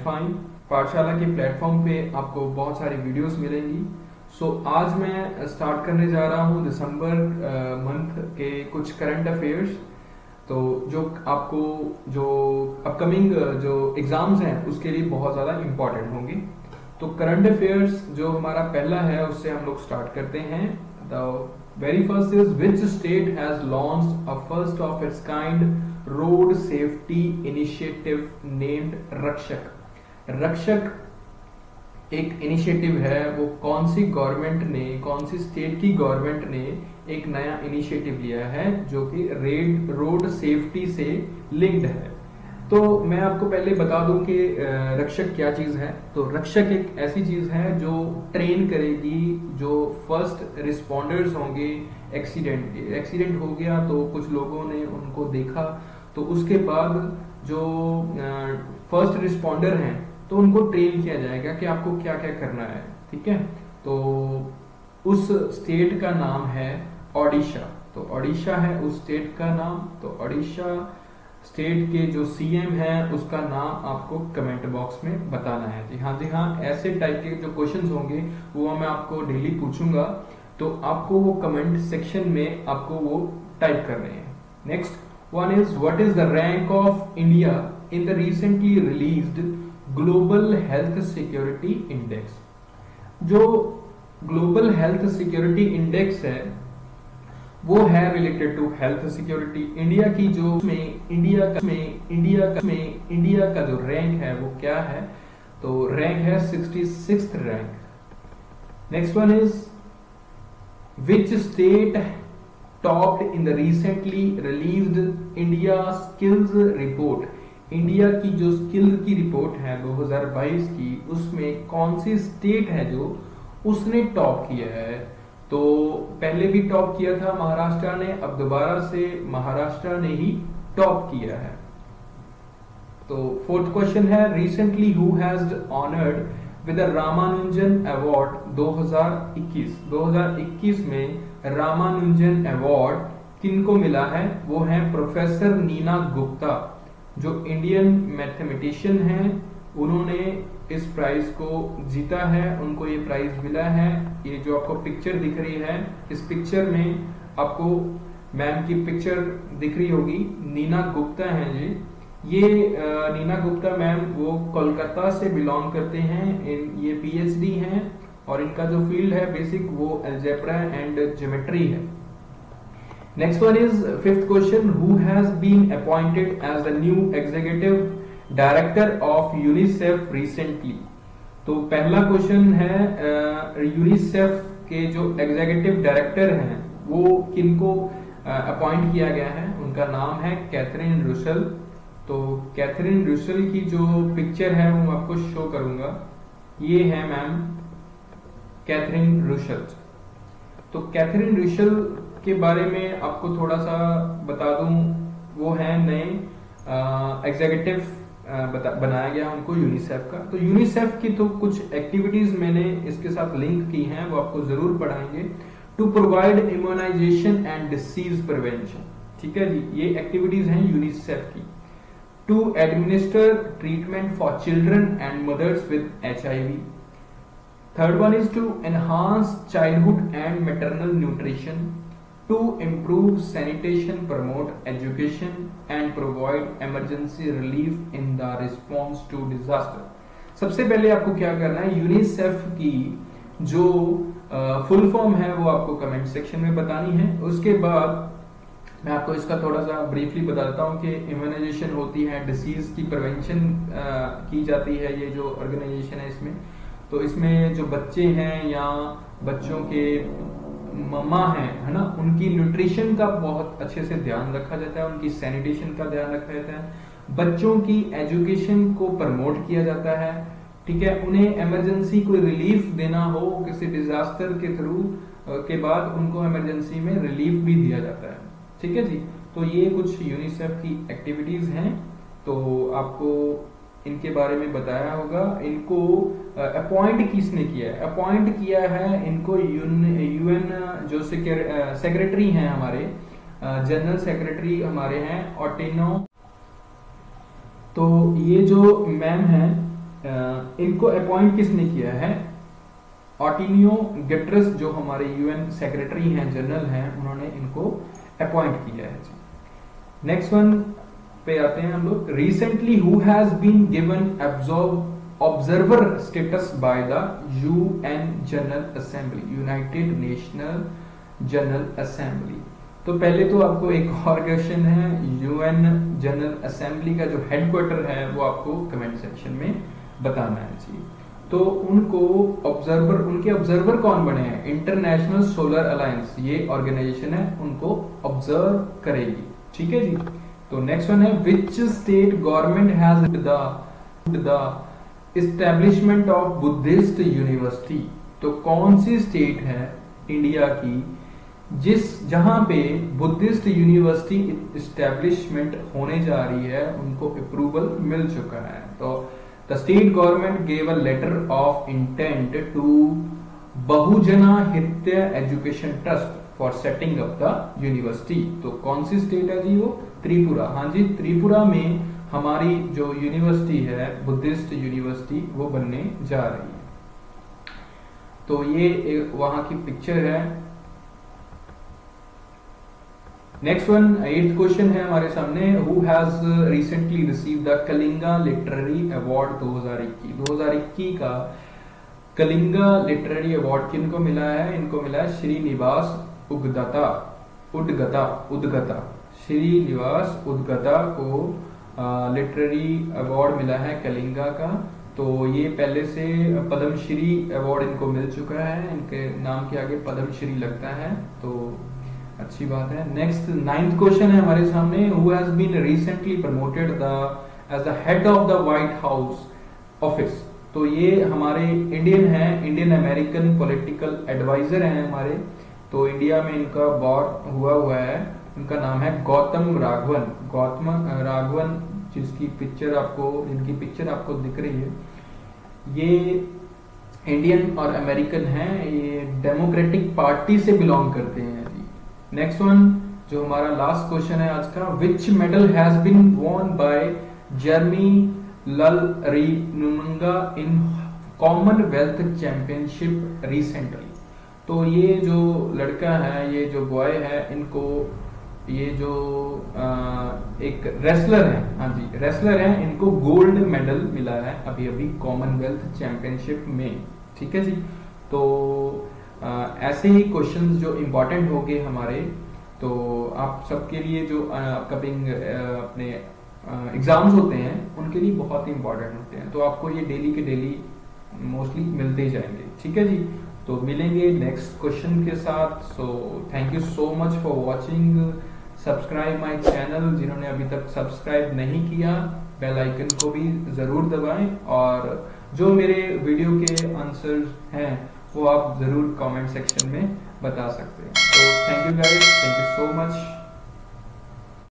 Fine. पाठशाला के platform पे आपको बहुत सारी वीडियोस मिलेंगी। आज मैं स्टार्ट करने जा रहा हूँ दिसंबर मंथ के कुछ करंट अफेयर्स। तो जो आपको जो अपकमिंग जो एग्जाम्स हैं उसके लिए बहुत ज़्यादा इम्पोर्टेंट होंगे। तो करंट अफेयर्स जो हमारा पहला है उससे हम लोग स्टार्ट करते हैं। The very first is which state has launched a first of its kind road safety initiative named रक्षक। रक्षक एक इनिशिएटिव है, वो कौन सी गवर्नमेंट ने, कौन सी स्टेट की गवर्नमेंट ने एक नया इनिशिएटिव लिया है जो कि रोड सेफ्टी से लिंक्ड है। तो मैं आपको पहले बता दूं कि रक्षक क्या चीज है। तो रक्षक एक ऐसी चीज है जो ट्रेन करेगी जो फर्स्ट रिस्पॉन्डर्स होंगे एक्सीडेंट हो गया तो कुछ लोगों ने उनको देखा, तो उसके बाद जो फर्स्ट रिस्पॉन्डर हैं तो उनको ट्रेन किया जाएगा कि आपको क्या क्या करना है। ठीक है, तो उस स्टेट का नाम है ओडिशा। तो ओडिशा है उस स्टेट का नाम। तो ओडिशा स्टेट के जो सीएम है उसका नाम आपको कमेंट बॉक्स में बताना है। जी हाँ, ऐसे टाइप के जो क्वेश्चंस होंगे वो मैं आपको डेली पूछूंगा, तो आपको वो कमेंट सेक्शन में आपको वो टाइप करने हैं। Next one is what is the rank of India in the recently released global health security index. जो ग्लोबल हेल्थ सिक्योरिटी इंडेक्स है वो है related to health security. India की जो इंडिया का जो रैंक है वो क्या है, तो रैंक है 66th rank. Next one is which state topped in the recently released India skills report. India की जो स्किल की रिपोर्ट है 2022 की, उसमें कौन सी स्टेट है जो उसने टॉप किया है। तो पहले भी टॉप किया था महाराष्ट्र ने, अब दोबारा से महाराष्ट्र ने ही टॉप किया है। तो फोर्थ क्वेश्चन है recently who has honoured with the Ramanujan award 2021। 2021 में रामानुजन अवार्ड किनको मिला है, वो है प्रोफेसर नीना गुप्ता जो इंडियन मैथमेटिशियन हैं। उन्होंने इस प्राइज को जीता है, उनको ये प्राइज मिला है। ये जो आपको पिक्चर दिख रही है, इस पिक्चर में आपको मैम की पिक्चर दिख रही होगी, नीना गुप्ता हैं जी। ये नीना गुप्ता मैम वो कोलकाता से बिलोंग करते हैं। ये पीएचडी हैं और इनका जो फील्ड है बेसिक वो अलजेब्रा एंड ज्योमेट्री है। Next one is fifth question who has been appointed as the new executive director of UNICEF recently. तो पहला क्वेश्चन है यूनिसेफ के जो एग्जीक्यूटिव डायरेक्टर हैं वो किनको अपॉइंट किया गया है, उनका नाम है कैथरीन रुसेल। तो कैथरीन रुसेल की जो पिक्चर है वो आपको शो करूंगा, ये है मैम कैथरीन रुसेल। तो कैथरीन रुसेल के बारे में आपको थोड़ा सा बता दूं, वो है नए एग्जीक्यूटिव बनाया गया उनको यूनिसेफ का। तो यूनिसेफ की तो कुछ एक्टिविटीज मैंने इसके साथ लिंक की हैं, वो आपको जरूर पढ़ाएंगे। To provide immunization and disease prevention, ठीक है जी, ये एक्टिविटीज हैं यूनिसेफ की। To administer treatment for children and mothers with HIV। Third one is to enhance childhood and maternal nutrition. To improve sanitation, promote education and provide emergency relief in the response to disaster। सबसे पहले आपको क्या करना है, UNICEF की जो full form है वो आपको कमेंट सेक्शन में बतानी है। उसके बाद मैं आपको इसका थोड़ा सा ब्रीफली बता देता हूँ कि इम्यूनाइजेशन होती है, डिसीज की प्रिवेंशन की जाती है, ये जो ऑर्गेनाइजेशन है इसमें। तो इसमें जो बच्चे हैं या बच्चों के मम्मा है ना, उनकी न्यूट्रिशन का बहुत अच्छे से ध्यान रखा जाता है, उनकी सैनिटेशन का ध्यान रखा जाता है, बच्चों की एजुकेशन को प्रमोट किया जाता है। ठीक है, उन्हें इमरजेंसी कोई रिलीफ देना हो किसी डिजास्टर के थ्रू के बाद उनको इमरजेंसी में रिलीफ भी दिया जाता है। ठीक है जी, तो ये कुछ यूनिसेफ की एक्टिविटीज हैं, तो आपको इनके बारे में बताया होगा। इनको अपॉइंट किसने किया है, अपॉइंट किया है इनको यूएन जो सेक्रेटरी हैं हमारे, जनरल सेक्रेटरी हमारे हैं ऑटिनो। तो ये जो मैम है इनको अपॉइंट किसने किया है? ऑटिनियो गेटरस जो हमारे यूएन सेक्रेटरी हैं, जनरल हैं, उन्होंने इनको अपॉइंट किया है जी। नेक्स्ट वन पे आते हैं हम लोग। Recently who has been given observer status by the UN general assembly, united national general assembly. तो पहले तो आपको एक और क्वेश्चन है, यूएन जनरल असेंबली का जो हेडक्वार्टर है वो आपको कमेंट सेक्शन में बताना है जी। तो उनको ऑब्जर्वर, उनके ऑब्जर्वर कौन बने हैं? इंटरनेशनल सोलर अलायंस, ये ऑर्गेनाइजेशन है, उनको ऑब्जर्व करेगी। ठीक है जी। तो नेक्स्ट वन है, which state government has the establishment of Buddhist university. तो कौन सी स्टेट है इंडिया की जहां पे बुद्धिस्ट यूनिवर्सिटी एस्टेब्लिशमेंट होने जा रही है, उनको अप्रूवल मिल चुका है। तो the state government gave a letter of intent to Bahujana Hitaya education trust for setting up the university. तो कौन सी स्टेट है जी? वो त्रिपुरा। हाँ जी, त्रिपुरा में हमारी जो यूनिवर्सिटी है, बुद्धिस्ट यूनिवर्सिटी, वो बनने जा रही है। तो ये वहां की पिक्चर है। नेक्स्ट वन, 8th क्वेश्चन है हमारे सामने, who has recently received the Kalinga literary award 2021। 2021 का कलिंगा लिटरेरी अवार्ड किनको मिला है? इनको मिला है श्रीनिवास उद्गता। श्रीनिवास उद्गता को लिटरेरी अवार्ड मिला है कलिंगा का। तो ये पहले से पद्मश्री अवार्ड इनको मिल चुका है, इनके नाम के आगे पद्मश्री लगता है, तो अच्छी बात है। नेक्स्ट 9th क्वेश्चन है हमारे सामने, who has been recently promoted as the head of the White House office. तो ये हमारे इंडियन है, इंडियन अमेरिकन पॉलिटिकल एडवाइजर हैं हमारे। तो इंडिया में इनका बॉर्न हुआ है, उनका नाम है गौतम राघवन, जिनकी पिक्चर आपको दिख रही है। ये इंडियन और अमेरिकन हैं, ये डेमोक्रेटिक पार्टी से बिलोंग करते हैं जी। नेक्स्ट वन जो हमारा लास्ट क्वेश्चन है आज का, which medal has been won by Jeremy Lalrinnunga in Commonwealth championship recently. तो ये जो लड़का है, ये जो बॉय है, इनको ये जो एक रेसलर है, हाँ जी रेसलर है, इनको गोल्ड मेडल मिला है अभी अभी कॉमनवेल्थ चैंपियनशिप में। ठीक है जी। तो ऐसे ही क्वेश्चंस जो इम्पोर्टेंट होंगे हमारे, तो आप सबके लिए जो अपकमिंग अपने एग्जाम्स होते हैं उनके लिए बहुत ही इम्पोर्टेंट होते हैं। तो आपको ये डेली के डेली मोस्टली मिलते ही जाएंगे। ठीक है जी। तो मिलेंगे नेक्स्ट क्वेश्चन के साथ। So thank you so much for watching. Subscribe my channel, जिन्होंने अभी तक सब्सक्राइब नहीं किया बेल आइकन को भी जरूर दबाएं, और जो मेरे वीडियो के आंसर्स हैं वो आप जरूर कमेंट सेक्शन में बता सकते हैं। तो thank you guys, thank you so much.